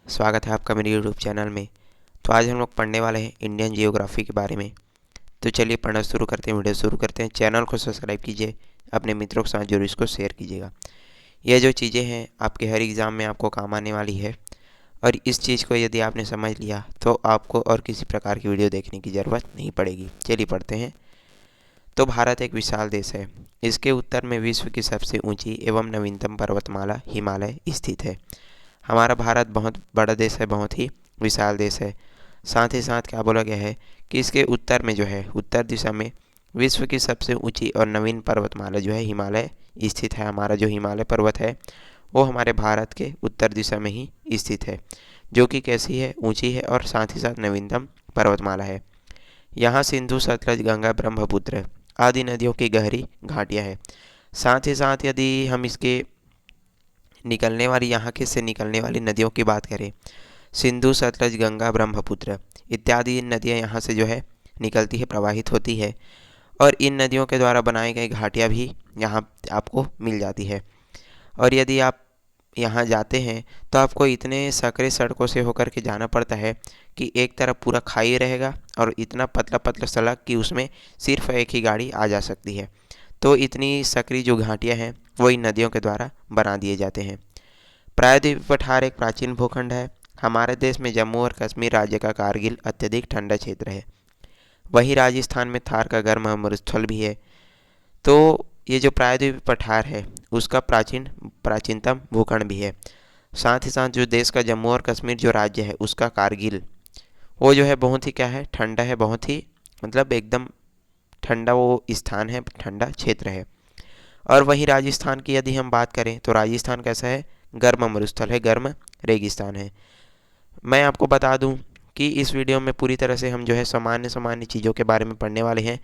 स्वागत है आपका मेरे यूट्यूब चैनल में। तो आज हम लोग पढ़ने वाले हैं इंडियन जियोग्राफी के बारे में। तो चलिए पढ़ना शुरू करते हैं, वीडियो शुरू करते हैं। चैनल को सब्सक्राइब कीजिए, अपने मित्रों के साथ जरूर इसको शेयर कीजिएगा। ये जो चीज़ें हैं आपके हर एग्ज़ाम में आपको काम आने वाली है, और इस चीज़ को यदि आपने समझ लिया तो आपको और किसी प्रकार की वीडियो देखने की ज़रूरत नहीं पड़ेगी। चलिए पढ़ते हैं। तो भारत एक विशाल देश है। इसके उत्तर में विश्व की सबसे ऊंची एवं नवीनतम पर्वतमाला हिमालय स्थित है। हमारा भारत बहुत बड़ा देश है, बहुत ही विशाल देश है। साथ ही साथ क्या बोला गया है कि इसके उत्तर में जो है, उत्तर दिशा में विश्व की सबसे ऊंची और नवीन पर्वतमाला जो है हिमालय स्थित है। हमारा जो हिमालय पर्वत है वो हमारे भारत के उत्तर दिशा में ही स्थित है, जो कि कैसी है, ऊंची है और साथ ही साथ नवीनतम पर्वतमाला है। यहाँ सिंधु, सतलज, गंगा, ब्रह्मपुत्र आदि नदियों की गहरी घाटियाँ है। साथ ही साथ यदि हम इसके निकलने वाली, यहाँ के से निकलने वाली नदियों की बात करें, सिंधु, सतलज, गंगा, ब्रह्मपुत्र इत्यादि नदियाँ यहाँ से जो है निकलती है, प्रवाहित होती है। और इन नदियों के द्वारा बनाई गई घाटियाँ भी यहाँ आपको मिल जाती है। और यदि आप यहाँ जाते हैं तो आपको इतने सकरे सड़कों से होकर के जाना पड़ता है कि एक तरफ पूरा खाई रहेगा और इतना पतला पतला सड़क कि उसमें सिर्फ एक ही गाड़ी आ जा सकती है। तो इतनी सकरी जो घाटियाँ हैं वो इन नदियों के द्वारा बना दिए जाते हैं। प्रायद्वीप पठार एक प्राचीन भूखंड है। हमारे देश में जम्मू और कश्मीर राज्य का कारगिल अत्यधिक ठंडा क्षेत्र है। वहीं राजस्थान में थार का गर्म मरुस्थल भी है। तो ये जो प्रायद्वीप पठार है उसका प्राचीनतम भूखंड भी है। साथ ही साथ जो देश का जम्मू और कश्मीर जो राज्य है उसका कारगिल, वो जो है बहुत ही क्या है, ठंडा है, बहुत ही मतलब एकदम ठंडा वो स्थान है, ठंडा क्षेत्र है। और वहीं राजस्थान की यदि हम बात करें तो राजस्थान कैसा है, गर्म मरुस्थल है, गर्म रेगिस्तान है। मैं आपको बता दूं कि इस वीडियो में पूरी तरह से हम जो है सामान्य सामान्य चीज़ों के बारे में पढ़ने वाले हैं,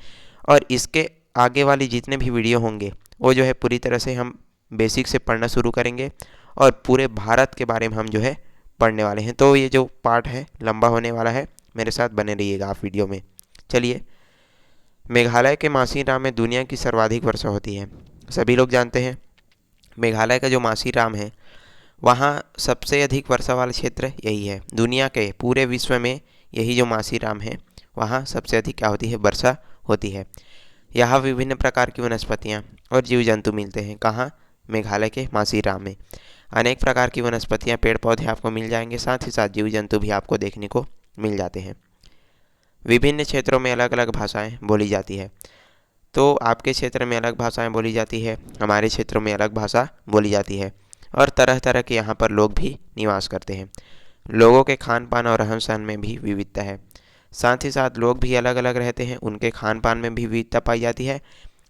और इसके आगे वाली जितने भी वीडियो होंगे वो जो है पूरी तरह से हम बेसिक से पढ़ना शुरू करेंगे और पूरे भारत के बारे में हम जो है पढ़ने वाले हैं। तो ये जो पार्ट है लंबा होने वाला है, मेरे साथ बने रहिएगा आप वीडियो में। चलिए, मेघालय के मासीराम में दुनिया की सर्वाधिक वर्षा होती है। सभी लोग जानते हैं मेघालय का जो मासीराम है वहाँ सबसे अधिक वर्षा वाला क्षेत्र यही है। दुनिया के पूरे विश्व में यही जो मासीराम है वहाँ सबसे अधिक क्या होती है, वर्षा होती है। यहाँ विभिन्न प्रकार की वनस्पतियाँ और जीव जंतु मिलते हैं। कहाँ? मेघालय के मासीराम में अनेक प्रकार की वनस्पतियाँ, पेड़ पौधे आपको मिल जाएंगे, साथ ही साथ जीव जंतु भी आपको देखने को मिल जाते हैं। विभिन्न क्षेत्रों में अलग अलग भाषाएँ बोली जाती है। तो आपके क्षेत्र में अलग भाषाएं बोली जाती है, हमारे क्षेत्रों में अलग भाषा बोली जाती है, और तरह तरह के यहाँ पर लोग भी निवास करते हैं। लोगों के खान पान और रहन सहन में भी विविधता है। साथ ही साथ लोग भी अलग अलग रहते हैं, उनके खान पान में भी विविधता पाई जाती है।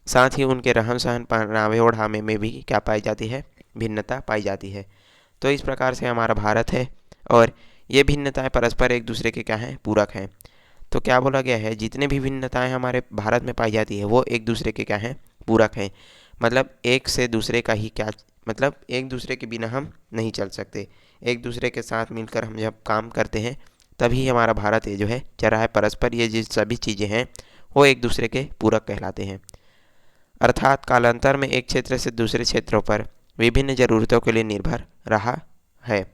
साथ ही उनके रहन सहन, पहनावे ओढ़ावे में भी क्या पाई जाती है, भिन्नता पाई जाती है। तो इस प्रकार से हमारा भारत है, और ये भिन्नताएं परस्पर एक दूसरे के क्या हैं, पूरक हैं। तो क्या बोला गया है, जितने भी भिन्नताएं हमारे भारत में पाई जाती है वो एक दूसरे के क्या हैं, पूरक हैं। मतलब एक से दूसरे का ही क्या, मतलब एक दूसरे के बिना हम नहीं चल सकते। एक दूसरे के साथ मिलकर हम जब काम करते हैं तभी हमारा भारत ये जो है चल रहा है। परस्पर ये जिस सभी चीज़ें हैं वो एक दूसरे के पूरक कहलाते हैं। अर्थात कालांतर में एक क्षेत्र से दूसरे क्षेत्रों पर विभिन्न ज़रूरतों के लिए निर्भर रहा है।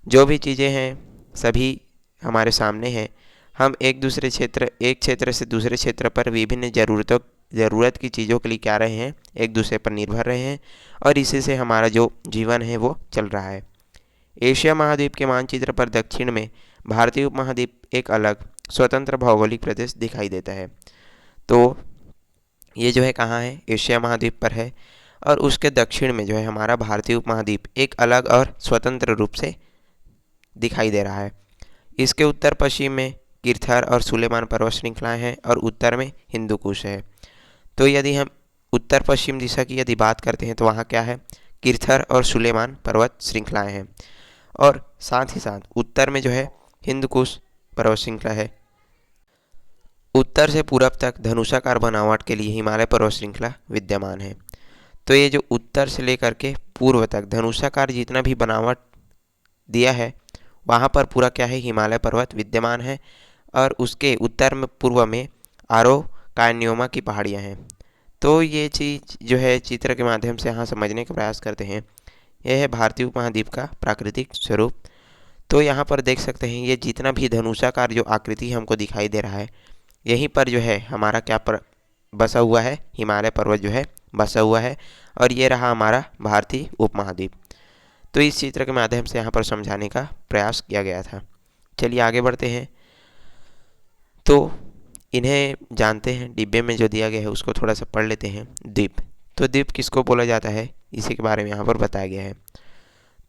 जो भी चीज़ें हैं सभी हमारे सामने हैं। हम एक क्षेत्र से दूसरे क्षेत्र पर विभिन्न ज़रूरत की चीज़ों के लिए क्या रहे हैं, एक दूसरे पर निर्भर रहे हैं, और इसी से हमारा जो जीवन है वो चल रहा है। एशिया महाद्वीप के मानचित्र पर दक्षिण में भारतीय उपमहाद्वीप एक अलग स्वतंत्र भौगोलिक प्रदेश दिखाई देता है। तो ये जो है कहाँ है, एशिया महाद्वीप पर है, और उसके दक्षिण में जो है हमारा भारतीय उपमहाद्वीप एक अलग और स्वतंत्र रूप से दिखाई दे रहा है। इसके उत्तर पश्चिम में किरथर और सुलेमान पर्वत श्रृंखलाएँ हैं, और उत्तर में हिंदू कुश है। तो यदि हम उत्तर पश्चिम दिशा की यदि बात करते हैं तो वहाँ क्या है, किरथर और सुलेमान पर्वत श्रृंखलाएँ हैं, और साथ ही साथ उत्तर में जो है हिंदू कुश पर्वत श्रृंखला है। उत्तर से पूरब तक धनुषाकार बनावट के लिए हिमालय पर्वत श्रृंखला विद्यमान है। तो ये जो उत्तर से लेकर के पूर्व तक धनुषाकार जितना भी बनावट दिया है वहाँ पर पूरा क्या है, हिमालय पर्वत विद्यमान है, और उसके उत्तर में पूर्व में आरो कान्योमा की पहाड़ियाँ हैं। तो ये चीज़ जो है चित्र के माध्यम से यहाँ समझने का प्रयास करते हैं। यह है भारतीय उपमहाद्वीप का प्राकृतिक स्वरूप। तो यहाँ पर देख सकते हैं ये जितना भी धनुषाकार जो आकृति हमको दिखाई दे रहा है, यहीं पर जो है हमारा क्या बसा हुआ है, हिमालय पर्वत जो है बसा हुआ है, और ये रहा हमारा भारतीय उपमहाद्वीप। तो इस चित्र के माध्यम से यहाँ पर समझाने का प्रयास किया गया था। चलिए आगे बढ़ते हैं। तो इन्हें जानते हैं, डिब्बे में जो दिया गया है उसको थोड़ा सा पढ़ लेते हैं। द्वीप, तो द्वीप किसको बोला जाता है, इसी के बारे में यहाँ पर बताया गया है।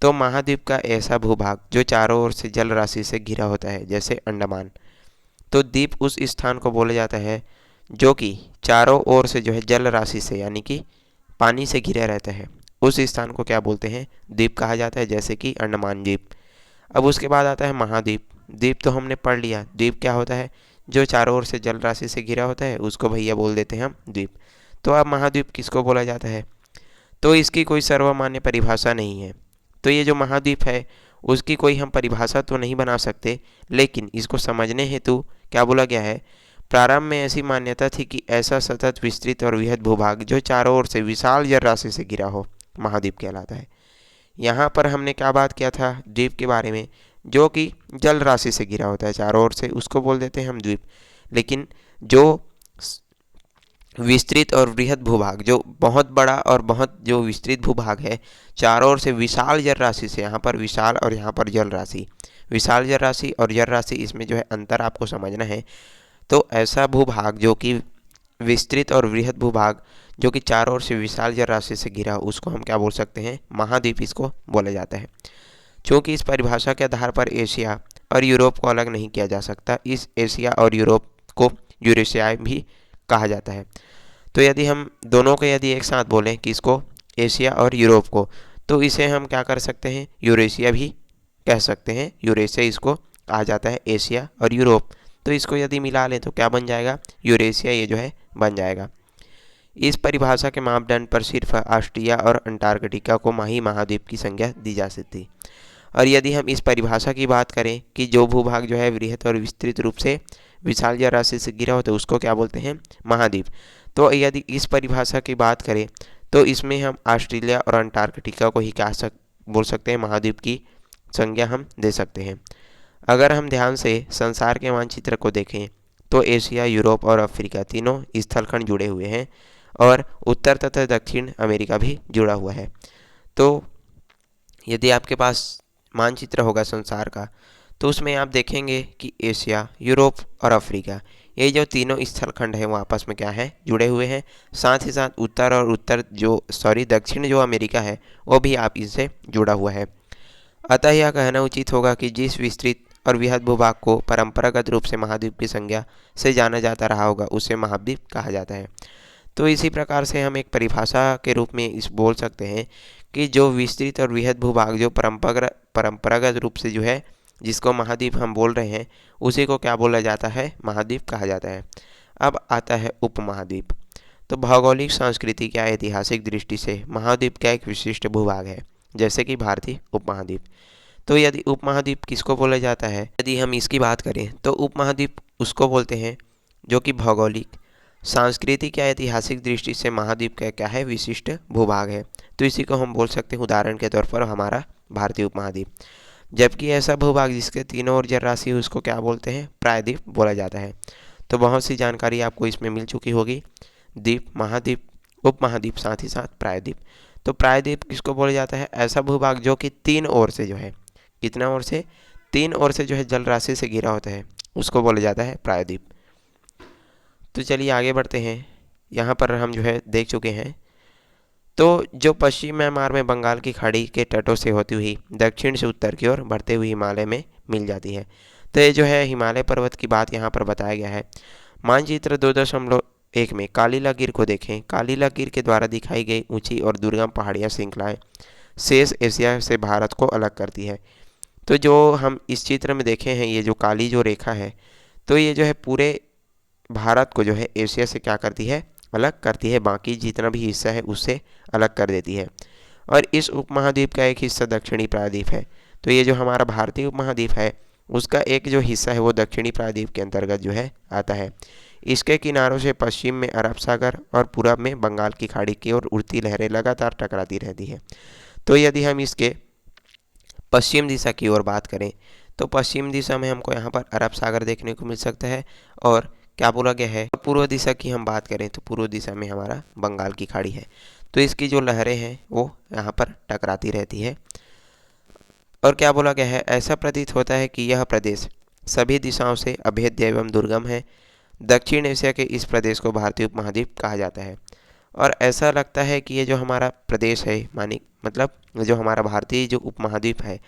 तो महाद्वीप का ऐसा भूभाग जो चारों ओर से जल राशि से घिरा होता है, जैसे अंडमान। तो द्वीप उस स्थान को बोला जाता है जो कि चारों ओर से जो है जल राशि से यानी कि पानी से घिरा रहता है, उस स्थान को क्या बोलते हैं, द्वीप कहा जाता है, जैसे कि अंडमान द्वीप। अब उसके बाद आता है महाद्वीप। द्वीप तो हमने पढ़ लिया, द्वीप क्या होता है, जो चारों ओर से जल राशि से घिरा होता है, उसको भैया बोल देते हैं हम द्वीप। तो अब महाद्वीप किसको बोला जाता है, तो इसकी कोई सर्वमान्य परिभाषा नहीं है। तो ये जो महाद्वीप है उसकी कोई हम परिभाषा तो नहीं बना सकते, लेकिन इसको समझने हेतु क्या बोला गया है, प्रारंभ में ऐसी मान्यता थी कि ऐसा सतत विस्तृत और वृहद भूभाग जो चारों ओर से विशाल जल राशि से घिरा हो, महाद्वीप कहलाता है। यहाँ पर हमने क्या बात किया था, द्वीप के बारे में, जो कि जल राशि से घिरा होता है चारों ओर से, उसको बोल देते हैं हम द्वीप। लेकिन जो विस्तृत और वृहद भूभाग, जो बहुत बड़ा और बहुत जो विस्तृत भूभाग है, चारों ओर से विशाल जल राशि से, यहाँ पर विशाल और यहाँ पर जल राशि, विशाल जल राशि और जल राशि, इसमें जो है अंतर आपको समझना है। तो ऐसा भूभाग जो कि विस्तृत और वृहद भूभाग जो कि चारों ओर से विशाल जल राशि से घिरा, उसको हम क्या बोल सकते हैं, महाद्वीप इसको बोला जाता है। क्योंकि इस परिभाषा के आधार पर एशिया और यूरोप को अलग नहीं किया जा सकता, इस एशिया और यूरोप को यूरेशिया भी कहा जाता है। तो यदि हम दोनों को यदि एक साथ बोलें कि इसको एशिया और यूरोप को, तो इसे हम क्या कर सकते हैं, यूरेशिया भी कह सकते हैं। यूरेशिया इसको कहा जाता है, एशिया और यूरोप। तो इसको यदि मिला लें तो क्या बन जाएगा, यूरेशिया ये जो है बन जाएगा। इस परिभाषा के मापदंड पर सिर्फ ऑस्ट्रिया और अंटार्कटिका को ही महाद्वीप की संज्ञा दी जा सकती। और यदि हम इस परिभाषा की बात करें कि जो भूभाग जो है वृहद और विस्तृत रूप से विशाल जल राशि से घिरा होता है, उसको क्या बोलते हैं, महाद्वीप। तो यदि इस परिभाषा की बात करें तो इसमें हम ऑस्ट्रेलिया और अंटार्कटिका को ही बोल सकते हैं, महाद्वीप की संज्ञा हम दे सकते हैं। अगर हम ध्यान से संसार के मानचित्र को देखें तो एशिया, यूरोप और अफ्रीका तीनों स्थलखंड जुड़े हुए हैं, और उत्तर तथा दक्षिण अमेरिका भी जुड़ा हुआ है। तो यदि आपके पास मानचित्र होगा संसार का, तो उसमें आप देखेंगे कि एशिया, यूरोप और अफ्रीका, ये जो तीनों स्थलखंड हैं वो आपस में क्या है, जुड़े हुए हैं। साथ ही साथ दक्षिण जो अमेरिका है वो भी आप इनसे जुड़ा हुआ है। अतः यह कहना उचित होगा कि जिस विस्तृत और वृहद भूभाग को परंपरागत रूप से महाद्वीप की संज्ञा से जाना जाता रहा होगा, उसे महाद्वीप कहा जाता है। तो इसी प्रकार से हम एक परिभाषा के रूप में इस बोल सकते हैं कि जो विस्तृत और वृहद भूभाग जो परंपरागत रूप से जो है जिसको महाद्वीप हम बोल रहे हैं, उसी को क्या बोला जाता है, महाद्वीप कहा जाता है। अब आता है उपमहाद्वीप। तो भौगोलिक, सांस्कृतिक या ऐतिहासिक दृष्टि से महाद्वीप का एक विशिष्ट भूभाग है, जैसे कि भारतीय उपमहाद्वीप। तो यदि उपमहाद्वीप किसको बोला जाता है, यदि हम इसकी बात करें तो उपमहाद्वीप उसको बोलते हैं जो कि भौगोलिक, सांस्कृतिक या ऐतिहासिक दृष्टि से महाद्वीप का क्या है, विशिष्ट भूभाग है। तो इसी को हम बोल सकते हैं उदाहरण के तौर पर हमारा भारतीय उपमहाद्वीप। जबकि ऐसा भूभाग जिसके तीनों ओर जल राशि है उसको क्या बोलते हैं, प्रायद्वीप बोला जाता है। तो बहुत सी जानकारी आपको इसमें मिल चुकी होगी, द्वीप, महाद्वीप, उपमहाद्वीप, साथ ही साथ प्रायद्वीप। तो प्रायद्वीप किसको बोला जाता है, ऐसा भूभाग जो कि तीन ओर से जो है, कितना ओर से, तीन ओर से जो है जल राशि से घिरा होता है, उसको बोला जाता है प्रायद्वीप। तो चलिए आगे बढ़ते हैं। यहाँ पर हम जो है देख चुके हैं, तो जो पश्चिम म्यांमार में बंगाल की खाड़ी के तटों से होती हुई दक्षिण से उत्तर की ओर बढ़ते हुए हिमालय में मिल जाती है। तो ये जो है हिमालय पर्वत की बात यहाँ पर बताया गया है। मानचित्र 2.1 में कालीला गिर को देखें। कालीला गिर के द्वारा दिखाई गई ऊंची और दुर्गम पहाड़ियाँ श्रृंखलाएँ शेष एशिया से भारत को अलग करती है। तो जो हम इस चित्र में देखे हैं, ये जो काली जो रेखा है, तो ये जो है पूरे भारत को जो है एशिया से क्या करती है, अलग करती है, बाकी जितना भी हिस्सा है उससे अलग कर देती है। और इस उपमहाद्वीप का एक हिस्सा दक्षिणी प्रायद्वीप है। तो ये जो हमारा भारतीय उपमहाद्वीप है उसका एक जो हिस्सा है वो दक्षिणी प्रायद्वीप के अंतर्गत जो है आता है। इसके किनारों से पश्चिम में अरब सागर और पूरब में बंगाल की खाड़ी की ओर उड़ती लहरें लगातार टकराती रहती है। तो यदि हम इसके पश्चिम दिशा की ओर बात करें तो पश्चिम दिशा में हमको यहाँ पर अरब सागर देखने को मिल सकता है। और क्या बोला गया है, पूर्व दिशा की हम बात करें तो पूर्व दिशा में हमारा बंगाल की खाड़ी है। तो इसकी जो लहरें हैं वो यहाँ पर टकराती रहती है। और क्या बोला गया है, ऐसा प्रतीत होता है कि यह प्रदेश सभी दिशाओं से अभेद्य एवं दुर्गम है। दक्षिण एशिया के इस प्रदेश को भारतीय उपमहाद्वीप कहा जाता है। और ऐसा लगता है कि ये जो हमारा प्रदेश है मानी मतलब जो हमारा भारतीय जो उपमहाद्वीप है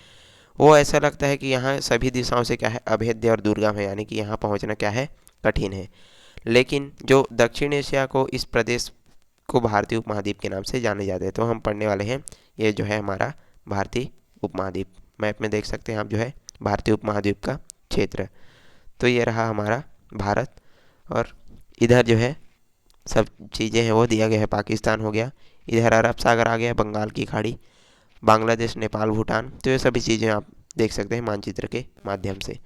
वो ऐसा लगता है कि यहाँ सभी दिशाओं से क्या है अभेद्य और दुर्गम है, यानी कि यहाँ पहुँचना क्या है कठिन है। लेकिन जो दक्षिण एशिया को इस प्रदेश को भारतीय उपमहाद्वीप के नाम से जाने जाते हैं। तो हम पढ़ने वाले हैं ये जो है हमारा भारतीय उपमहाद्वीप। मैप में देख सकते हैं आप जो है भारतीय उपमहाद्वीप का क्षेत्र। तो ये रहा हमारा भारत और इधर जो है सब चीज़ें हैं वो दिया गया है। पाकिस्तान हो गया, इधर अरब सागर आ गया, बंगाल की खाड़ी, बांग्लादेश, नेपाल, भूटान। तो ये सभी चीज़ें आप देख सकते हैं मानचित्र के माध्यम से।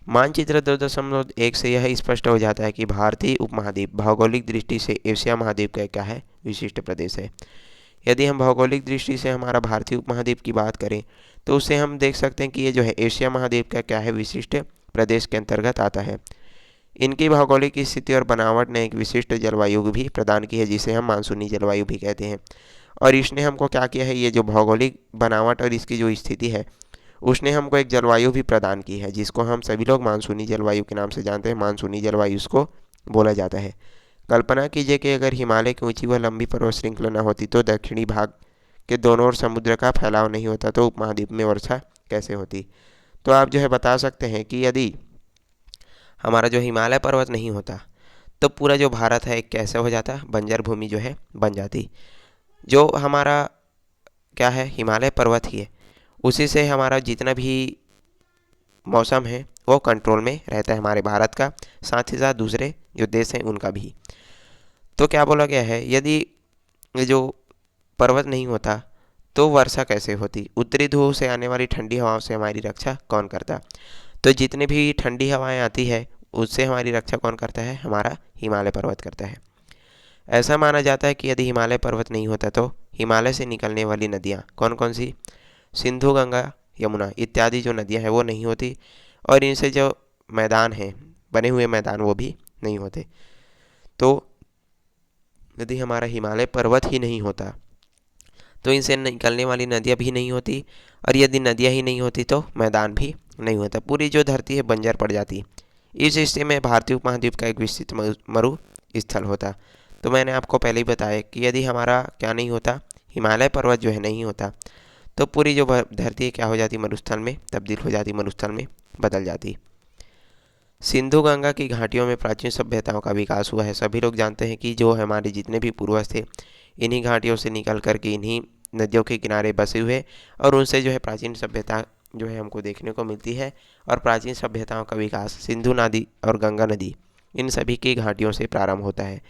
मानचित्र 2.1 से यह स्पष्ट हो जाता है कि भारतीय उपमहाद्वीप भौगोलिक दृष्टि से एशिया महाद्वीप का क्या है विशिष्ट प्रदेश है। यदि हम भौगोलिक दृष्टि से हमारा भारतीय उपमहाद्वीप की बात करें तो उससे हम देख सकते हैं कि ये जो है एशिया महाद्वीप का क्या है विशिष्ट प्रदेश के अंतर्गत आता है। इनकी भौगोलिक स्थिति और बनावट ने एक विशिष्ट जलवायु भी प्रदान की है, जिसे हम मानसूनी जलवायु भी कहते हैं। और इसने हमको क्या किया है, ये जो भौगोलिक बनावट और इसकी जो स्थिति है उसने हमको एक जलवायु भी प्रदान की है, जिसको हम सभी लोग मानसूनी जलवायु के नाम से जानते हैं। मानसूनी जलवायु इसको बोला जाता है। कल्पना कीजिए कि अगर हिमालय की ऊंची व लंबी पर्वत श्रृंखला न होती तो दक्षिणी भाग के दोनों ओर समुद्र का फैलाव नहीं होता तो उपमहाद्वीप में वर्षा कैसे होती। तो आप जो है बता सकते हैं कि यदि हमारा जो हिमालय पर्वत नहीं होता तो पूरा जो भारत है कैसे हो जाता, बंजर भूमि जो है बन जाती। जो हमारा क्या है हिमालय पर्वत ही है, उसी से हमारा जितना भी मौसम है वो कंट्रोल में रहता है हमारे भारत का, साथ ही साथ दूसरे जो देश हैं उनका भी। तो क्या बोला गया है, यदि ये जो पर्वत नहीं होता तो वर्षा कैसे होती, उत्तरी ध्रुव से आने वाली ठंडी हवाओं से हमारी रक्षा कौन करता। तो जितनी भी ठंडी हवाएं आती है उससे हमारी रक्षा कौन करता है, हमारा हिमालय पर्वत करता है। ऐसा माना जाता है कि यदि हिमालय पर्वत नहीं होता तो हिमालय से निकलने वाली नदियाँ कौन कौन सी, सिंधु, गंगा, यमुना इत्यादि जो नदियाँ हैं वो नहीं होती। और इनसे जो मैदान हैं बने हुए मैदान वो भी नहीं होते। तो यदि हमारा हिमालय पर्वत ही नहीं होता तो इनसे निकलने वाली नदियाँ भी नहीं होती, और यदि नदियाँ ही नहीं होती तो मैदान भी नहीं होता, पूरी जो धरती है बंजर पड़ जाती। इस हिस्से में भारतीय उपमहाद्वीप का एक विस्तृत मरु स्थल होता। तो मैंने आपको पहले ही बताया कि यदि हमारा क्या नहीं होता, हिमालय पर्वत जो है नहीं होता तो पूरी जो धरती क्या हो जाती, मरुस्थल में तब्दील हो जाती, मरुस्थल में बदल जाती। सिंधु गंगा की घाटियों में प्राचीन सभ्यताओं का विकास हुआ है। सभी लोग जानते हैं कि जो हमारे जितने भी पूर्वज थे इन्हीं घाटियों से निकल कर के इन्हीं नदियों के किनारे बसे हुए, और उनसे जो है प्राचीन सभ्यता जो है हमको देखने को मिलती है। और प्राचीन सभ्यताओं का विकास सिंधु नदी और गंगा नदी इन सभी की घाटियों से प्रारंभ होता है।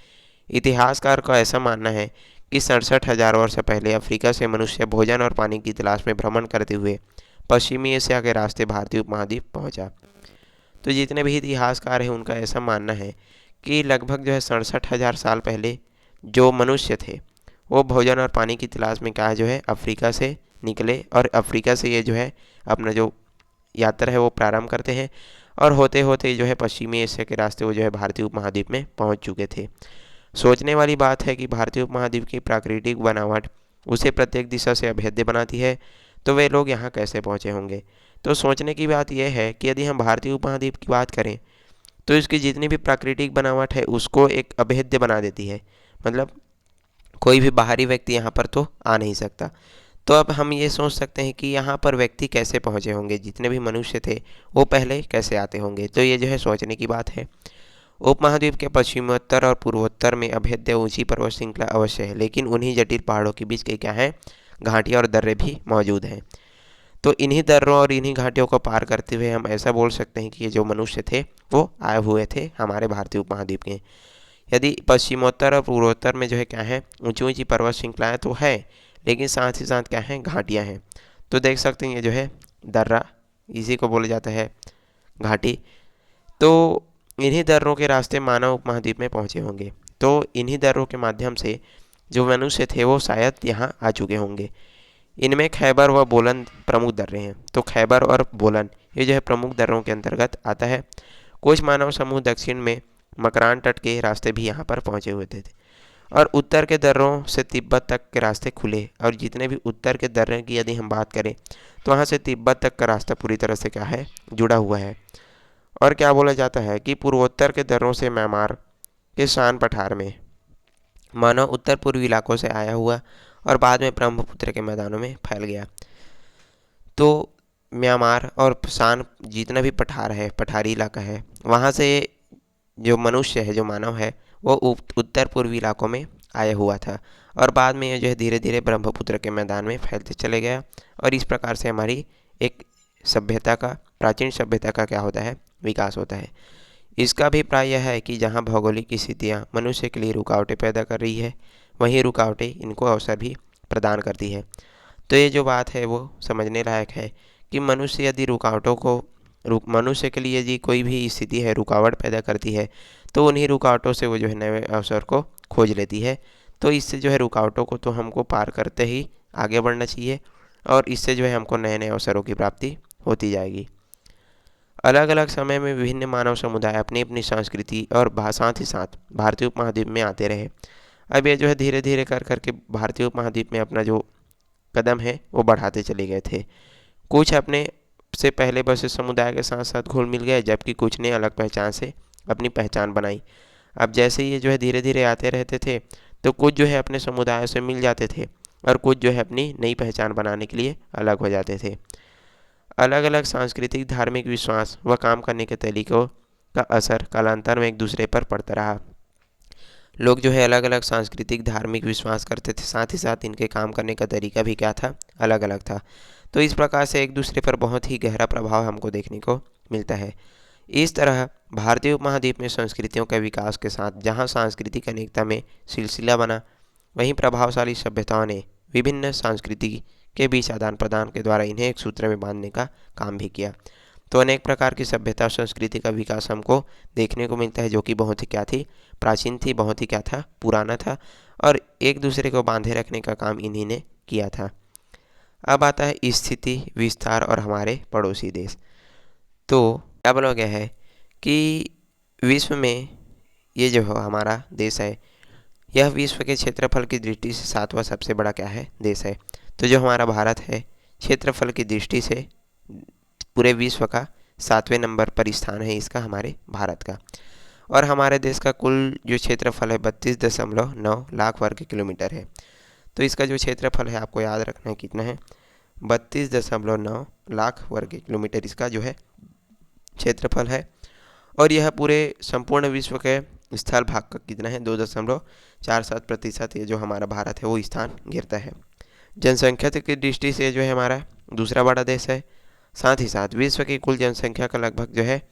इतिहासकार का ऐसा मानना है कि 67,000 वर्ष पहले अफ्रीका से मनुष्य भोजन और पानी की तलाश में भ्रमण करते हुए पश्चिमी एशिया के रास्ते भारतीय उपमहाद्वीप पहुंचा। तो जितने भी इतिहासकार हैं उनका ऐसा मानना है कि लगभग जो है 67,000 साल पहले जो मनुष्य थे वो भोजन और पानी की तलाश में क्या है जो है अफ्रीका से निकले, और अफ्रीका से ये जो है अपना जो यात्रा है वो प्रारंभ करते हैं, और होते होते जो है पश्चिमी एशिया के रास्ते वो जो है भारतीय उपमहाद्वीप में पहुंच चुके थे। सोचने वाली बात है कि भारतीय उपमहाद्वीप की प्राकृतिक बनावट उसे प्रत्येक दिशा से अभेद्य बनाती है, तो वे लोग यहाँ कैसे पहुँचे होंगे। तो सोचने की बात यह है कि यदि हम भारतीय उपमहाद्वीप की बात करें तो इसकी जितनी भी प्राकृतिक बनावट है उसको एक अभेद्य बना देती है, मतलब कोई भी बाहरी व्यक्ति यहाँ पर तो आ नहीं सकता। तो अब हम ये सोच सकते हैं कि यहाँ पर व्यक्ति कैसे पहुँचे होंगे, जितने भी मनुष्य थे वो पहले कैसे आते होंगे। तो ये जो है सोचने की बात है। उपमहाद्वीप के पश्चिमोत्तर और पूर्वोत्तर में अभेद्य ऊंची पर्वत श्रृंखला अवश्य है, लेकिन उन्हीं जटिल पहाड़ों के बीच के क्या है घाटियाँ और दर्रे भी मौजूद हैं। तो इन्हीं दर्रों और इन्हीं घाटियों को पार करते हुए हम ऐसा बोल सकते हैं कि ये जो मनुष्य थे वो आए हुए थे हमारे भारतीय उपमहाद्वीप के। यदि पश्चिमोत्तर और पूर्वोत्तर में जो है क्या है ऊंची ऊंची पर्वत श्रृंखलाएँ तो है, लेकिन साथ ही साथ क्या है घाटियाँ हैं। तो देख सकते हैं ये जो है दर्रा, इसी को बोला जाता है घाटी। तो इन्हीं दर्रों के रास्ते मानव उपमहाद्वीप में पहुँचे होंगे। तो इन्हीं दर्रों के माध्यम से जो मनुष्य थे वो शायद यहाँ आ चुके होंगे। इनमें खैबर व बोलन प्रमुख दर्रे हैं। तो खैबर और बोलन ये जो है प्रमुख दर्रों के अंतर्गत आता है। कुछ मानव समूह दक्षिण में मकरान तट के रास्ते भी यहाँ पर पहुँचे हुए थे और उत्तर के दर्रों से तिब्बत तक के रास्ते खुले। और जितने भी उत्तर के दर्रे की यदि हम बात करें तो वहाँ से तिब्बत तक का रास्ता पूरी तरह से क्या है, जुड़ा हुआ है। और क्या बोला जाता है कि पूर्वोत्तर के दर्रों से म्यांमार के शान पठार में मानव उत्तर पूर्वी इलाकों से आया हुआ और बाद में ब्रह्मपुत्र के मैदानों में फैल गया। तो म्यांमार और शान जितना भी पठार है, पठारी इलाका है, वहाँ से जो मनुष्य है, जो मानव है, वो उत्तर पूर्वी इलाकों में आया हुआ था और बाद में ये जो है धीरे धीरे ब्रह्मपुत्र के मैदान में फैलते चले गया। और इस प्रकार से हमारी एक सभ्यता का, प्राचीन सभ्यता का क्या होता है, विकास होता है। इसका अभिप्राय यह है कि जहाँ भौगोलिक स्थितियाँ मनुष्य के लिए रुकावटें पैदा कर रही है, वहीं रुकावटें इनको अवसर भी प्रदान करती है। तो ये जो बात है वो समझने लायक है कि मनुष्य यदि रुकावटों को मनुष्य के लिए यदि कोई भी स्थिति है रुकावट पैदा करती है तो उन्हीं रुकावटों से वो जो है नए अवसर को खोज लेती है। तो इससे जो है रुकावटों को तो हमको पार करते ही आगे बढ़ना चाहिए और इससे जो है हमको नए नए अवसरों की प्राप्ति होती जाएगी। अलग अलग समय में विभिन्न मानव समुदाय अपनी अपनी संस्कृति और साथ ही साथ भारतीय उपमहाद्वीप में आते रहे। अब ये जो है धीरे धीरे कर करके भारतीय उपमहाद्वीप में अपना जो कदम है वो बढ़ाते चले गए थे। कुछ अपने से पहले बसे समुदाय के साथ साथ घुल मिल गए, जबकि कुछ ने अलग पहचान से अपनी पहचान बनाई। अब जैसे ये जो है धीरे धीरे आते रहते थे तो कुछ जो है अपने समुदाय से मिल जाते थे और कुछ जो है अपनी नई पहचान बनाने के लिए अलग हो जाते थे। अलग अलग सांस्कृतिक, धार्मिक विश्वास व काम करने के तरीकों का असर कालांतर में एक दूसरे पर पड़ता रहा। लोग जो है अलग अलग सांस्कृतिक, धार्मिक विश्वास करते थे, साथ ही साथ इनके काम करने का तरीका भी क्या था, अलग अलग था। तो इस प्रकार से एक दूसरे पर बहुत ही गहरा प्रभाव हमको देखने को मिलता है। इस तरह भारतीय उपमहाद्वीप में संस्कृतियों के विकास के साथ जहाँ सांस्कृतिक अनेकता में सिलसिला बना, वहीं प्रभावशाली सभ्यताओं ने विभिन्न संस्कृति के बीच आदान प्रदान के द्वारा इन्हें एक सूत्र में बांधने का काम भी किया। तो अनेक प्रकार की सभ्यता और संस्कृति का विकास हमको देखने को मिलता है, जो कि बहुत ही क्या थी, प्राचीन थी, बहुत ही क्या था, पुराना था और एक दूसरे को बांधे रखने का काम इन्हीं ने किया था। अब आता है स्थिति, विस्तार और हमारे पड़ोसी देश। तो क्या बोला गया है कि विश्व में ये जो हमारा देश है, यह विश्व के क्षेत्रफल की दृष्टि से 7वां सबसे बड़ा क्या है, देश है। तो जो हमारा भारत है, क्षेत्रफल की दृष्टि से पूरे विश्व का 7वें नंबर पर स्थान है इसका, हमारे भारत का। और हमारे देश का कुल जो क्षेत्रफल है 32.9 लाख वर्ग किलोमीटर है। तो इसका जो क्षेत्रफल है आपको याद रखना है कितना है, 32.9 लाख वर्ग किलोमीटर इसका जो है क्षेत्रफल है। और यह पूरे संपूर्ण विश्व के स्थल भाग का कितना है, 2.47% ये जो हमारा भारत है वो स्थान घेरता है। जनसंख्या की दृष्टि से जो है हमारा दूसरा बड़ा देश है। साथ ही साथ विश्व की कुल जनसंख्या का लगभग जो है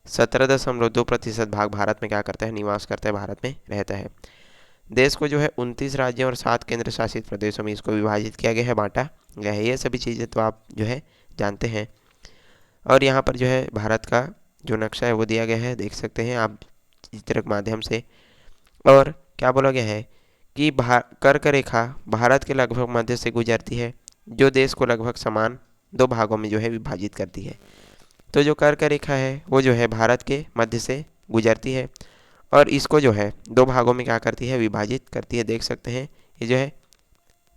17.2% भाग भारत में क्या करता है, निवास करता है, भारत में रहता है। देश को जो है 29 राज्यों और 7 केंद्र शासित प्रदेशों में इसको विभाजित किया गया है, बांटा गया है। ये सभी चीज़ें तो आप जो है जानते हैं। और यहाँ पर जो है भारत का जो नक्शा है वो दिया गया है, देख सकते हैं आप चित्र के माध्यम से। और क्या बोला गया है कि कर्क रेखा भारत के लगभग मध्य से गुजरती है, जो देश को लगभग समान 2 भागों में जो है विभाजित करती है। तो जो कर्क रेखा है वो जो है भारत के मध्य से गुजरती है और इसको जो है 2 भागों में क्या करती है, विभाजित करती है। देख सकते हैं ये जो है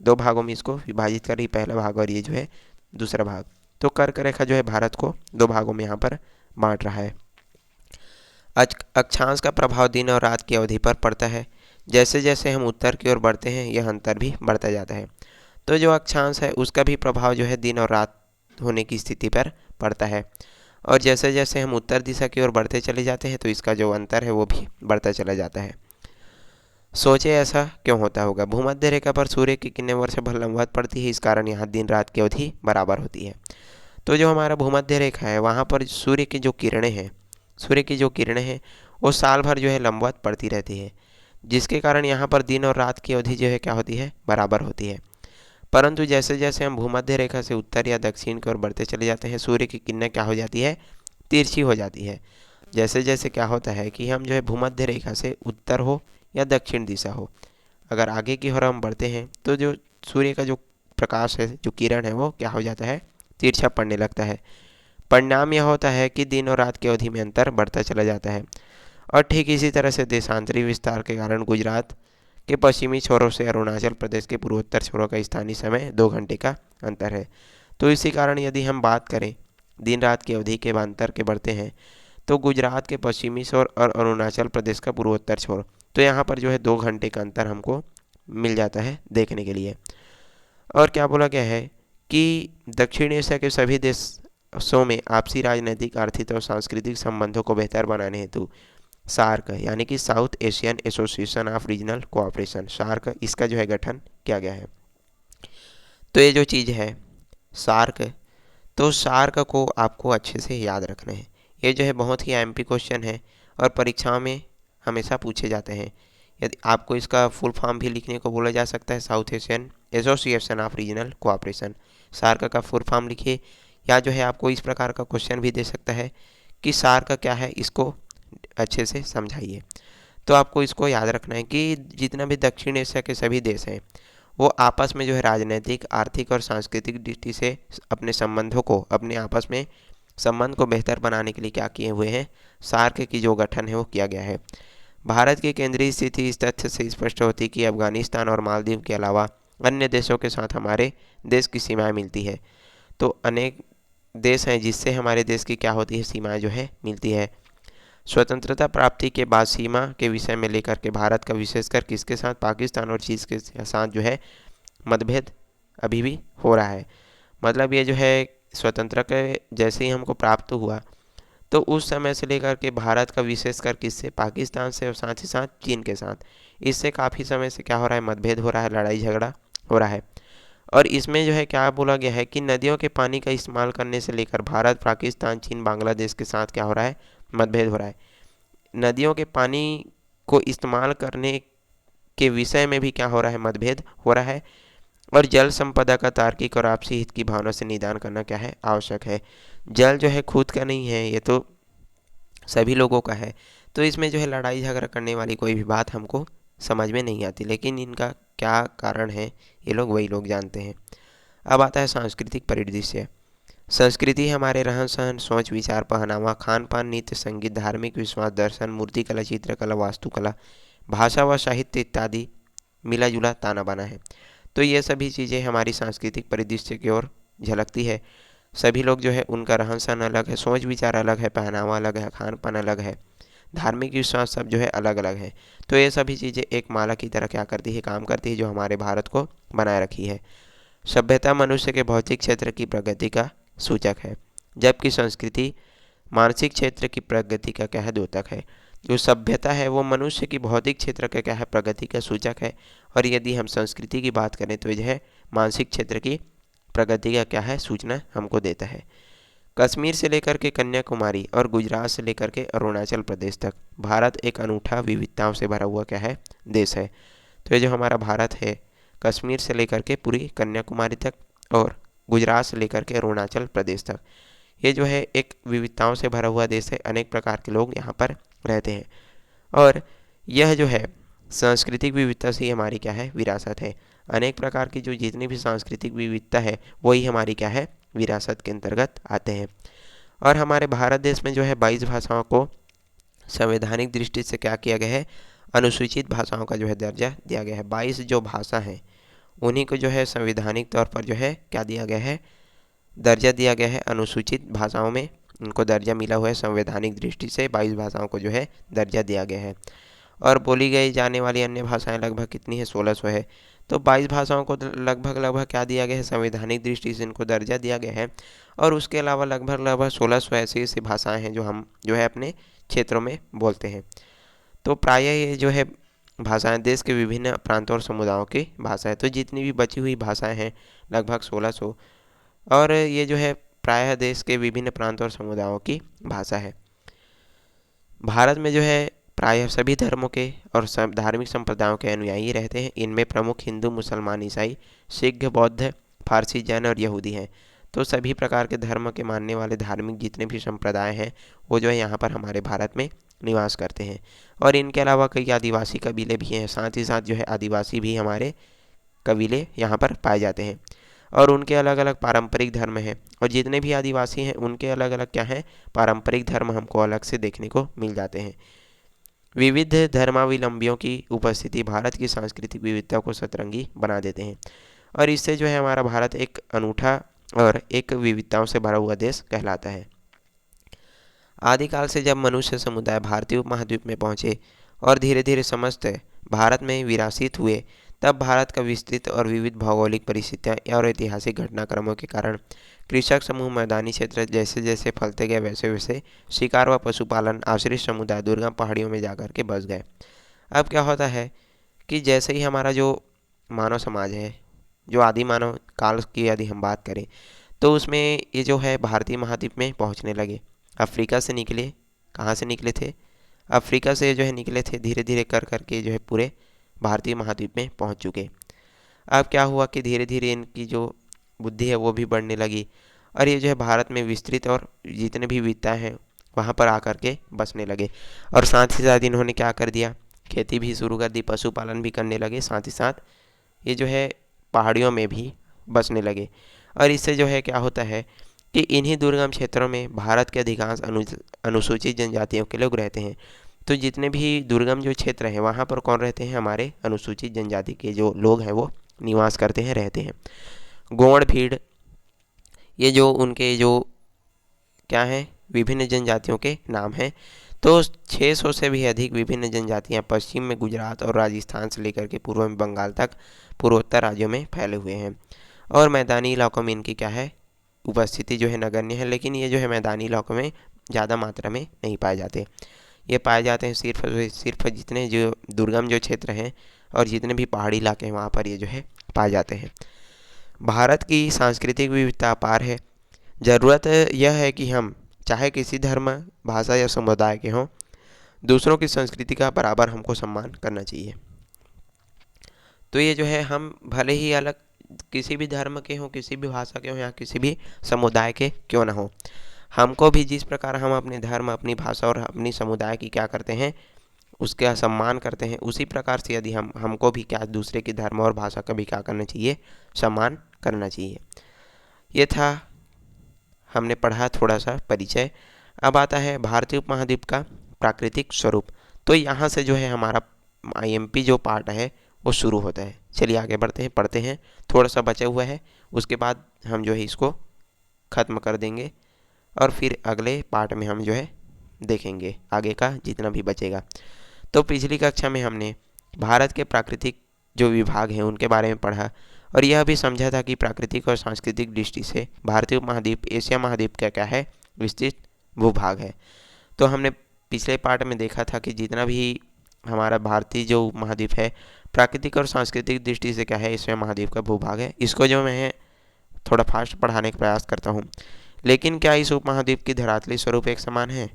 2 भागों में इसको विभाजित कर रही, पहला भाग और ये जो है दूसरा भाग। तो कर्क रेखा जो है भारत को 2 भागों में यहाँ पर बांट रहा है। अक्षांश का प्रभाव दिन और रात की अवधि पर पड़ता है। जैसे जैसे हम उत्तर की ओर बढ़ते हैं यह अंतर भी बढ़ता जाता है। तो जो अक्षांश है उसका भी प्रभाव जो है दिन और रात होने की स्थिति पर पड़ता है। और जैसे जैसे हम उत्तर दिशा की ओर बढ़ते चले जाते हैं तो इसका जो अंतर है वो भी बढ़ता चला जाता है। सोचे ऐसा क्यों होता होगा। भूमध्य रेखा पर सूर्य की किरणें वर्ष भर लंबवत पड़ती है, इस कारण यहाँ दिन रात की अवधि बराबर होती है। तो जो हमारा भूमध्य रेखा है वहाँ पर सूर्य की जो किरणें हैं वो साल भर जो है लंबवत पड़ती रहती है, जिसके कारण यहाँ पर दिन और रात की अवधि जो है क्या होती है, बराबर होती है। परंतु जैसे जैसे हम भूमध्य रेखा से उत्तर या दक्षिण की ओर बढ़ते चले जाते हैं, सूर्य की किरणें क्या हो जाती है, तिरछी हो जाती है। जैसे जैसे क्या होता है कि हम जो है भूमध्य रेखा से उत्तर हो या दक्षिण दिशा हो, अगर आगे की ओर हम बढ़ते हैं तो जो सूर्य का जो प्रकाश है, जो किरण है, वो क्या हो जाता है, तिरछा पड़ने लगता है। परिणाम यह होता है कि दिन और रात की अवधि में अंतर बढ़ता चला जाता है। और ठीक इसी तरह से देशांतरी विस्तार के कारण गुजरात के पश्चिमी छोरों से अरुणाचल प्रदेश के पूर्वोत्तर छोरों का स्थानीय समय 2 घंटे का अंतर है। तो इसी कारण यदि हम बात करें दिन रात की अवधि के अंतर के बढ़ते हैं, तो गुजरात के पश्चिमी छोर और अरुणाचल प्रदेश का पूर्वोत्तर छोर, तो यहाँ पर जो है 2 घंटे का अंतर हमको मिल जाता है देखने के लिए। और क्या बोला गया है कि दक्षिण एशिया के सभी देशों में आपसी राजनीतिक, आर्थिक और सांस्कृतिक संबंधों को बेहतर बनाने हेतु सार्क यानी कि South Asian Association of Regional Cooperation, SAARC, इसका जो है गठन किया गया है। तो ये जो चीज़ है सार्क, तो सार्क को आपको अच्छे से याद रखना है। ये जो है बहुत ही एमपी क्वेश्चन है और परीक्षाओं में हमेशा पूछे जाते हैं। यदि आपको इसका फुल फॉर्म भी लिखने को बोला जा सकता है, South Asian Association of Regional Cooperation, SAARC का फुल फॉर्म लिखिए। या जो है आपको इस प्रकार का क्वेश्चन भी दे सकता है कि सार्क क्या है, इसको अच्छे से समझाइए। तो आपको इसको याद रखना है कि जितना भी दक्षिण एशिया के सभी देश हैं वो आपस में जो है राजनीतिक, आर्थिक और सांस्कृतिक दृष्टि से अपने संबंधों को, अपने आपस में संबंध को बेहतर बनाने के लिए क्या किए हुए हैं, सार्क की जो गठन है वो किया गया है। भारत की केंद्रीय स्थिति इस तथ्य से स्पष्ट होती है कि अफगानिस्तान और मालदीव के अलावा अन्य देशों के साथ हमारे देश की सीमाएं मिलती है। तो अनेक देश हैं जिससे हमारे देश की क्या होती है, सीमाएं जो है मिलती है। स्वतंत्रता प्राप्ति के बाद सीमा के विषय में लेकर के भारत का विशेषकर किसके साथ, पाकिस्तान और चीन के साथ जो है मतभेद अभी भी हो रहा है। मतलब ये जो है स्वतंत्रता के जैसे ही हमको प्राप्त हुआ, तो उस समय से लेकर के भारत का विशेषकर किससे, पाकिस्तान से और साथ ही साथ चीन के साथ, इससे काफ़ी समय से क्या हो रहा है, मतभेद हो रहा है, लड़ाई झगड़ा हो रहा है। और इसमें जो है क्या बोला गया है कि नदियों के पानी का इस्तेमाल करने से लेकर भारत, पाकिस्तान, चीन, बांग्लादेश के साथ क्या हो रहा है, मतभेद हो रहा है। नदियों के पानी को इस्तेमाल करने के विषय में भी क्या हो रहा है, मतभेद हो रहा है। और जल संपदा का तार्किक और आपसी हित की भावना से निदान करना क्या है, आवश्यक है। जल जो है खुद का नहीं है, ये तो सभी लोगों का है। तो इसमें जो है लड़ाई झगड़ा करने वाली कोई भी बात हमको समझ में नहीं आती, लेकिन इनका क्या कारण है ये लोग वही लोग जानते हैं। अब आता है सांस्कृतिक परिदृश्य। संस्कृति हमारे रहन सहन, सोच विचार, पहनावा, खान पान, नृत्य, संगीत, धार्मिक विश्वास, दर्शन, मूर्तिकला, चित्रकला, वास्तुकला, भाषा व साहित्य इत्यादि मिला जुला ताना बाना है। तो ये सभी चीज़ें हमारी सांस्कृतिक परिदृश्य की ओर झलकती है। सभी लोग जो है उनका रहन सहन अलग है, सोच विचार अलग है, पहनावा अलग है, खान पान अलग है, धार्मिक विश्वास सब जो है अलग अलग है। तो ये सभी चीज़ें एक माला की तरह क्या करती है, काम करती है, जो हमारे भारत को बनाए रखी है। सभ्यता मनुष्य के भौतिक क्षेत्र की प्रगति का सूचक है, जबकि संस्कृति मानसिक क्षेत्र की प्रगति का क्या है, द्योतक है। जो सभ्यता है वो मनुष्य की भौतिक क्षेत्र का क्या है, प्रगति का सूचक है। और यदि हम संस्कृति की बात करें तो यह है मानसिक क्षेत्र की प्रगति का क्या है, सूचना हमको देता है। कश्मीर से लेकर के कन्याकुमारी और गुजरात से लेकर के अरुणाचल प्रदेश तक भारत एक अनूठा विविधताओं से भरा हुआ क्या है, देश है। तो ये जो हमारा भारत है, कश्मीर से लेकर के पूरी कन्याकुमारी तक और गुजरात से लेकर के अरुणाचल प्रदेश तक, ये जो है एक विविधताओं से भरा हुआ देश है। अनेक प्रकार के लोग यहाँ पर रहते हैं और यह जो है सांस्कृतिक विविधता से हमारी क्या है, विरासत है। अनेक प्रकार की जो जितनी भी सांस्कृतिक विविधता है वही हमारी क्या है, विरासत के अंतर्गत आते हैं। और हमारे भारत देश में जो है 22 भाषाओं को संवैधानिक दृष्टि से क्या किया गया है, अनुसूचित भाषाओं का जो है दर्जा दिया गया है। 22 जो भाषा हैं उन्हीं को जो है संवैधानिक तौर पर जो है क्या दिया गया है, दर्जा दिया गया है। अनुसूचित भाषाओं में उनको दर्जा मिला हुआ है, संवैधानिक दृष्टि से 22 भाषाओं को जो है दर्जा दिया गया है। और बोली गई जाने वाली अन्य भाषाएं लगभग कितनी है, 1600 है। तो 22 भाषाओं को लगभग क्या दिया गया है, संवैधानिक दृष्टि से इनको दर्जा दिया गया है। और उसके अलावा लगभग 1600 ऐसी ऐसी भाषाएं हैं जो हम जो है अपने क्षेत्रों में बोलते हैं। तो प्रायः ये जो है भाषाएं देश के विभिन्न प्रांतों और समुदायों की भाषा है। तो जितनी भी बची हुई भाषाएं हैं लगभग 1600, और ये जो है प्रायः देश के विभिन्न प्रांतों और समुदायों की भाषा है। भारत में जो है प्रायः सभी धर्मों के और सब धार्मिक संप्रदायों के अनुयायी रहते हैं। इनमें प्रमुख हिंदू, मुसलमान, ईसाई, सिख, बौद्ध, फारसी, जैन और यहूदी हैं। तो सभी प्रकार के धर्म के मानने वाले धार्मिक जितने भी संप्रदाय हैं वो जो है यहाँ पर हमारे भारत में निवास करते हैं। और इनके अलावा कई आदिवासी कबीले भी हैं, साथ ही साथ जो है आदिवासी भी हमारे कबीले यहाँ पर पाए जाते हैं। और उनके अलग अलग पारंपरिक धर्म हैं, और जितने भी आदिवासी हैं उनके अलग अलग क्या हैं, पारंपरिक धर्म हमको अलग से देखने को मिल जाते हैं। विविध धर्मावलंबियों की उपस्थिति भारत की सांस्कृतिक विविधता को सतरंगी बना देते हैं, और इससे जो है हमारा भारत एक अनूठा और एक विविधताओं से भरा हुआ देश कहलाता है। आदिकाल से जब मनुष्य समुदाय भारतीय उपमहाद्वीप में पहुंचे और धीरे धीरे समस्त भारत में विरासित हुए, तब भारत का विस्तृत और विविध भौगोलिक परिस्थितियाँ और ऐतिहासिक घटनाक्रमों के कारण कृषक समूह मैदानी क्षेत्र जैसे जैसे फैलते गए वैसे वैसे शिकार व पशुपालन आश्रित समुदाय दुर्गम पहाड़ियों में जाकर के बस गए। अब क्या होता है कि जैसे ही हमारा जो मानव समाज है, जो आदि मानव काल की यदि हम बात करें, तो उसमें ये जो है भारतीय महाद्वीप में पहुंचने लगे। अफ्रीका से निकले, कहाँ से निकले थे, अफ्रीका से जो है निकले थे, धीरे धीरे कर करके जो है पूरे भारतीय महाद्वीप में पहुंच चुके। अब क्या हुआ कि धीरे धीरे इनकी जो बुद्धि है वो भी बढ़ने लगी, और ये जो है भारत में विस्तृत और जितने भी विविधताएँ हैं वहाँ पर आकर के बसने लगे। और साथ ही साथ इन्होंने क्या कर दिया, खेती भी शुरू कर दी, पशुपालन भी करने लगे, साथ ही साथ ये जो है पहाड़ियों में भी बसने लगे। और इससे जो है क्या होता है कि इन्हीं दुर्गम क्षेत्रों में भारत के अधिकांश अनुसूचित जनजातियों के लोग रहते हैं। तो जितने भी दुर्गम जो क्षेत्र हैं वहाँ पर कौन रहते हैं, हमारे अनुसूचित जनजाति के जो लोग हैं वो निवास करते हैं, रहते हैं। गोंड, भीड़, ये जो उनके जो क्या हैं, विभिन्न जनजातियों के नाम हैं। तो 600 से भी अधिक विभिन्न जनजातियां पश्चिम में गुजरात और राजस्थान से लेकर के पूर्व में बंगाल तक पूर्वोत्तर राज्यों में फैले हुए हैं, और मैदानी इलाकों में इनकी क्या है, उपस्थिति जो है नगण्य है। लेकिन ये जो है मैदानी इलाकों में ज़्यादा मात्रा में नहीं पाए जाते, ये पाए जाते हैं सिर्फ जितने जो दुर्गम जो क्षेत्र हैं और जितने भी पहाड़ी इलाके हैं वहाँ पर ये जो है पाए जाते हैं। भारत की सांस्कृतिक विविधता अपार है। ज़रूरत यह है कि हम चाहे किसी धर्म, भाषा या समुदाय के हों, दूसरों की संस्कृति का बराबर हमको सम्मान करना चाहिए। तो ये जो है हम भले ही अलग किसी भी धर्म के हों, किसी भी भाषा के हों या किसी भी समुदाय के क्यों ना हो, हमको भी जिस प्रकार हम अपने धर्म, अपनी भाषा और अपनी समुदाय की क्या करते हैं, उसका सम्मान करते हैं, उसी प्रकार से यदि हमको भी क्या दूसरे के धर्म और भाषा का भी क्या करना चाहिए, सम्मान करना चाहिए। ये था, हमने पढ़ा थोड़ा सा परिचय। अब आता है भारतीय उपमहाद्वीप का प्राकृतिक स्वरूप। तो यहाँ से जो है हमारा IMP जो पार्ट है वो शुरू होता है। चलिए आगे बढ़ते हैं, पढ़ते हैं, थोड़ा सा बचा हुआ है, उसके बाद हम जो है इसको ख़त्म कर देंगे, और फिर अगले पार्ट में हम जो है देखेंगे आगे का जितना भी बचेगा। तो पिछली कक्षा में हमने भारत के प्राकृतिक जो विभाग हैं उनके बारे में पढ़ा, और यह भी समझा था कि प्राकृतिक और सांस्कृतिक दृष्टि से भारतीय उपमहाद्वीप एशिया महाद्वीप का क्या है, विस्तृत भूभाग है। तो हमने पिछले पार्ट में देखा था कि जितना भी हमारा भारतीय जो उपमहाद्वीप है प्राकृतिक और सांस्कृतिक दृष्टि से क्या है, एशिया महाद्वीप का भूभाग है। इसको जो मैं थोड़ा फास्ट पढ़ाने का प्रयास करता हूँ। लेकिन क्या इस उपमहाद्वीप की धरातली स्वरूप एक समान है?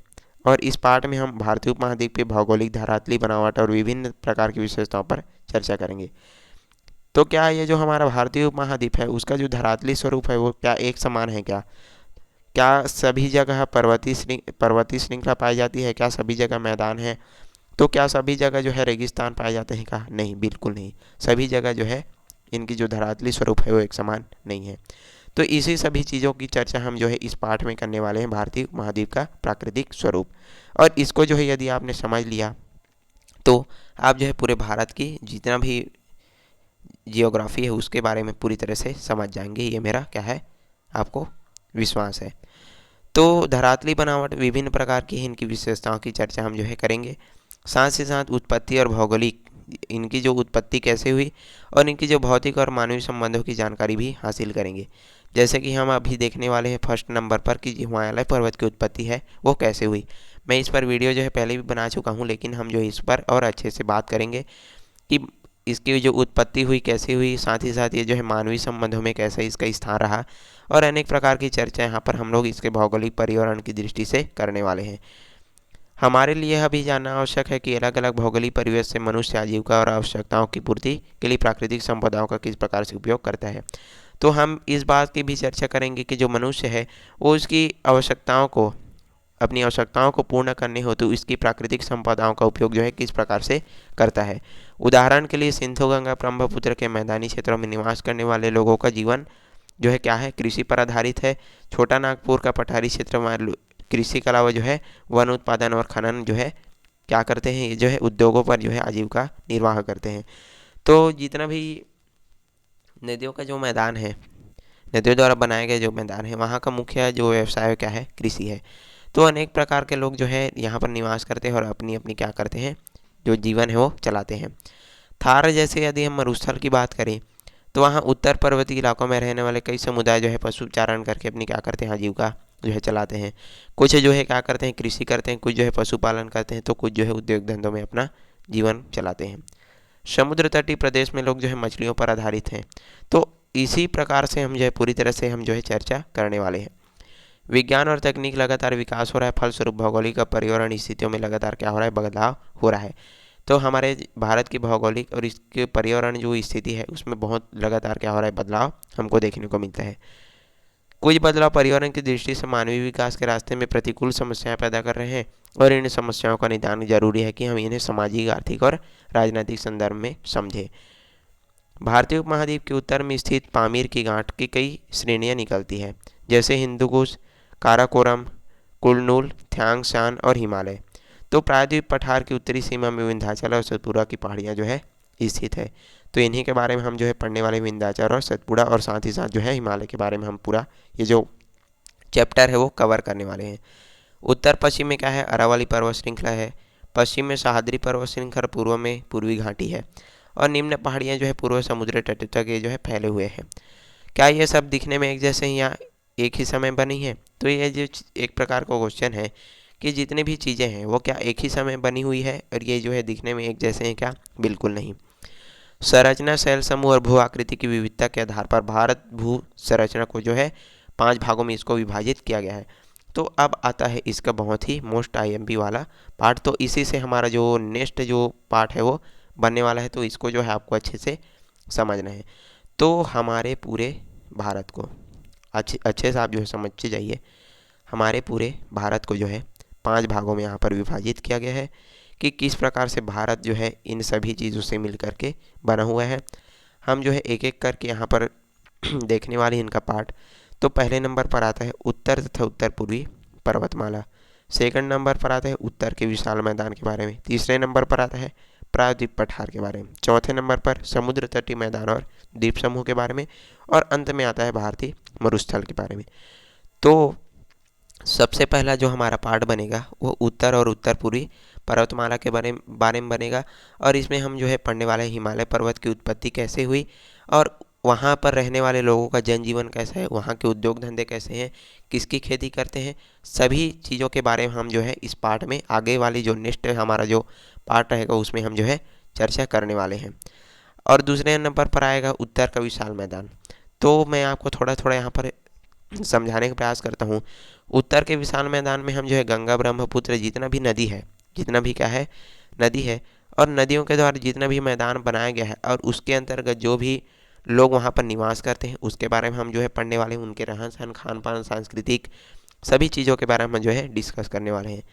और इस पार्ट में हम भारतीय उपमहाद्वीप की भौगोलिक धरातली बनावट और विभिन्न प्रकार की विशेषताओं पर चर्चा करेंगे। तो क्या ये जो हमारा भारतीय उपमहाद्वीप है उसका जो धरातली स्वरूप है वो क्या एक समान है? क्या सभी जगह पर्वतीय श्रृंखला पाई जाती है? क्या सभी जगह मैदान है? तो क्या सभी जगह जो है रेगिस्तान पाए जाते हैं? क्या नहीं, बिल्कुल नहीं। सभी जगह जो है इनकी जो धरातली स्वरूप है वो एक समान नहीं है। तो इसी सभी चीज़ों की चर्चा हम जो है इस पाठ में करने वाले हैं, भारतीय उपमहाद्वीप का प्राकृतिक स्वरूप। और इसको जो है यदि आपने समझ लिया तो आप जो है पूरे भारत की जितना भी जियोग्राफी है उसके बारे में पूरी तरह से समझ जाएंगे, ये मेरा क्या है, आपको विश्वास है। तो धरातली बनावट, विभिन्न प्रकार की इनकी विशेषताओं की चर्चा हम जो है करेंगे। साथ ही साथ उत्पत्ति और भौगोलिक, इनकी जो उत्पत्ति कैसे हुई और इनकी जो भौतिक और मानवीय संबंधों की जानकारी भी हासिल करेंगे। जैसे कि हम अभी देखने वाले हैं फर्स्ट नंबर पर कि हिमालय पर्वत की उत्पत्ति है वो कैसे हुई। मैं इस पर वीडियो जो है पहले भी बना चुका हूँ, लेकिन हम जो इस पर और अच्छे से बात करेंगे कि इसकी जो उत्पत्ति हुई कैसे हुई, साथ ही साथ ये जो है मानवीय संबंधों में कैसे इसका स्थान रहा, और अनेक प्रकार की चर्चा यहाँ पर हम लोग इसके भौगोलिक पर्यावरण की दृष्टि से करने वाले हैं। हमारे लिए यह भी जानना आवश्यक है कि अलग अलग भौगोलिक परिवेश से मनुष्य आजीविका और आवश्यकताओं की पूर्ति के लिए प्राकृतिक संपदाओं का किस प्रकार से उपयोग करता है। तो हम इस बात की भी चर्चा करेंगे कि जो मनुष्य है वो उसकी आवश्यकताओं को, अपनी आवश्यकताओं को पूर्ण करने हेतु इसकी प्राकृतिक संपदाओं का उपयोग जो है किस प्रकार से करता है। उदाहरण के लिए सिंधु गंगा ब्रह्मपुत्र के मैदानी क्षेत्रों में निवास करने वाले लोगों का जीवन जो है क्या है, कृषि पर आधारित है। छोटा नागपुर का पठारी क्षेत्र कृषि के अलावा जो है वन उत्पादन और खनन जो है क्या करते हैं, ये जो है उद्योगों पर जो है आजीविका निर्वाह करते हैं। तो जितना भी नदियों का जो मैदान है, नदियों द्वारा बनाए गए जो मैदान है, वहाँ का मुख्य जो व्यवसाय क्या है, कृषि है। तो अनेक प्रकार के लोग जो है यहाँ पर निवास करते हैं और अपनी अपनी क्या करते हैं, जो जीवन है वो चलाते हैं। थार जैसे यदि हम मरुस्थल की बात करें तो वहाँ उत्तर पर्वतीय इलाकों में रहने वाले कई समुदाय जो है पशु चारण करके अपनी क्या करते हैं, आजीविका जो है चलाते हैं। कुछ जो है क्या करते हैं, कृषि करते हैं, कुछ जो है पशुपालन करते हैं, तो कुछ जो है उद्योग धंधों में अपना जीवन चलाते हैं। समुद्र तटीय प्रदेश में लोग जो है मछलियों पर आधारित हैं। तो इसी प्रकार से हम जो है पूरी तरह से हम जो है चर्चा करने वाले हैं। विज्ञान और तकनीक लगातार विकास हो रहा है, फलस्वरूप भौगोलिक और पर्यावरण स्थितियों में लगातार क्या हो रहा है, बदलाव हो रहा है। तो हमारे भारत की भौगोलिक और इसके पर्यावरण जो स्थिति है उसमें बहुत लगातार क्या हो रहा है, बदलाव हमको देखने को मिलता है। कुछ बदलाव पर्यावरण की दृष्टि से मानवीय विकास के रास्ते में प्रतिकूल समस्याएं पैदा कर रहे हैं और इन समस्याओं का निदान जरूरी है कि हम इन्हें सामाजिक, आर्थिक और राजनीतिक संदर्भ में समझें। भारतीय उपमहाद्वीप के उत्तर में स्थित पामीर की गांठ की कई श्रेणियां निकलती है, जैसे हिंदुकुश, काराकोरम, कुल्लूल, थ्यांग शान और हिमालय। तो प्रायद्वीप पठार की उत्तरी सीमा में विंध्याचल और सतपुड़ा की पहाड़ियाँ जो है स्थित है। तो इन्हीं के बारे में हम जो है पढ़ने वाले, विंध्याचल और सतपुड़ा, और साथ ही साथ जो है हिमालय के बारे में हम पूरा ये जो चैप्टर है वो कवर करने वाले हैं। उत्तर पश्चिम में क्या है, अरावली पर्वत श्रृंखला है। पश्चिम में सह्याद्री पर्वत श्रृंखला, पूर्व में पूर्वी घाटी है और निम्न पहाड़ियाँ जो है पूर्व समुद्र तट तक ये जो है फैले हुए हैं। क्या ये सब दिखने में एक जैसे ही या एक ही समय बनी है? तो ये जो एक प्रकार का क्वेश्चन है कि जितनी भी चीज़ें हैं वो क्या एक ही समय बनी हुई है और ये जो है दिखने में एक जैसे हैं क्या? बिल्कुल नहीं। संरचना, शैल समूह और भू आकृति की विविधता के आधार पर भारत भू संरचना को जो है 5 भागों में इसको विभाजित किया गया है। तो अब आता है इसका बहुत ही मोस्ट आईएमपी वाला पार्ट। तो इसी से हमारा जो नेक्स्ट जो पार्ट है वो बनने वाला है। तो इसको जो है आपको अच्छे से समझना है। तो हमारे पूरे भारत को अच्छे से आप जो है समझते जाइए। हमारे पूरे भारत को जो है 5 भागों में यहाँ पर विभाजित किया गया है कि किस प्रकार से भारत जो है इन सभी चीज़ों से मिल करके बना हुआ है। हम जो है एक एक करके यहाँ पर देखने वाले इनका पार्ट। तो पहले नंबर पर आता है उत्तर तथा उत्तर पूर्वी पर्वतमाला। सेकंड नंबर पर आता है उत्तर के विशाल मैदान के बारे में। तीसरे नंबर पर आता है प्रायद्वीप पठार के बारे में। चौथे नंबर पर समुद्र तटीय मैदान और द्वीप समूह के बारे में। और अंत में आता है भारतीय मरुस्थल के बारे में। तो सबसे पहला जो हमारा पार्ट बनेगा वो उत्तर और उत्तर पूर्वी पर्वतमाला के बारे में बनेगा। और इसमें हम जो है पढ़ने वाले हिमालय पर्वत की उत्पत्ति कैसे हुई और वहाँ पर रहने वाले लोगों का जनजीवन कैसा है, वहाँ के उद्योग धंधे कैसे हैं, किसकी खेती करते हैं, सभी चीज़ों के बारे में हम जो है इस पार्ट में आगे वाली जो नेक्स्ट हमारा जो पार्ट रहेगा उसमें हम जो है चर्चा करने वाले हैं। और दूसरे नंबर पर आएगा उत्तर का विशाल मैदान। तो मैं आपको थोड़ा थोड़ा यहाँ पर समझाने का प्रयास करता हूँ। उत्तर के विशाल मैदान में हम जो है गंगा, ब्रह्मपुत्र, जितना भी नदी है, जितना भी क्या है, नदी है, और नदियों के द्वारा जितना भी मैदान बनाया गया है और उसके अंतर्गत जो भी लोग वहाँ पर निवास करते हैं उसके बारे में हम जो है पढ़ने वाले हैं। उनके रहन सहन, खान पान, सांस्कृतिक सभी चीज़ों के बारे में हम जो है डिस्कस करने वाले हैं।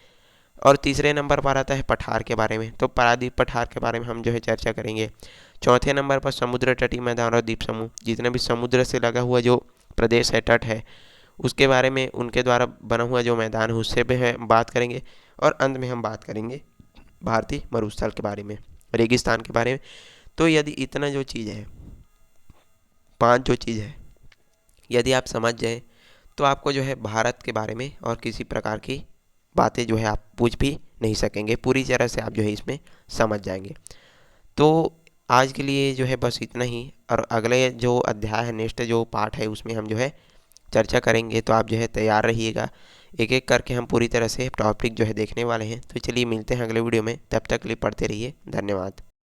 और तीसरे नंबर पर आता है पठार के बारे में। तो पारादीप पठार के बारे में हम जो है चर्चा करेंगे। चौथे नंबर पर समुद्र तटीय मैदान और द्वीप समूह, जितने भी समुद्र से लगा हुआ जो प्रदेश है, तट है, उसके बारे में, उनके द्वारा बना हुआ जो मैदान है उससे भी है बात करेंगे। और अंत में हम बात करेंगे भारतीय मरुस्थल के बारे में, रेगिस्तान के बारे में। तो यदि इतना जो चीज़ है, 5 जो चीज़ है, यदि आप समझ जाए तो आपको जो है भारत के बारे में और किसी प्रकार की बातें जो है आप पूछ भी नहीं सकेंगे। पूरी तरह से आप जो है इसमें समझ जाएंगे। तो आज के लिए जो है बस इतना ही। और अगले जो अध्याय है, नेक्स्ट जो पार्ट है, उसमें हम जो है चर्चा करेंगे। तो आप जो है तैयार रहिएगा। एक एक करके हम पूरी तरह से टॉपिक जो है देखने वाले हैं। तो चलिए मिलते हैं अगले वीडियो में। तब तक के लिए पढ़ते रहिए। धन्यवाद।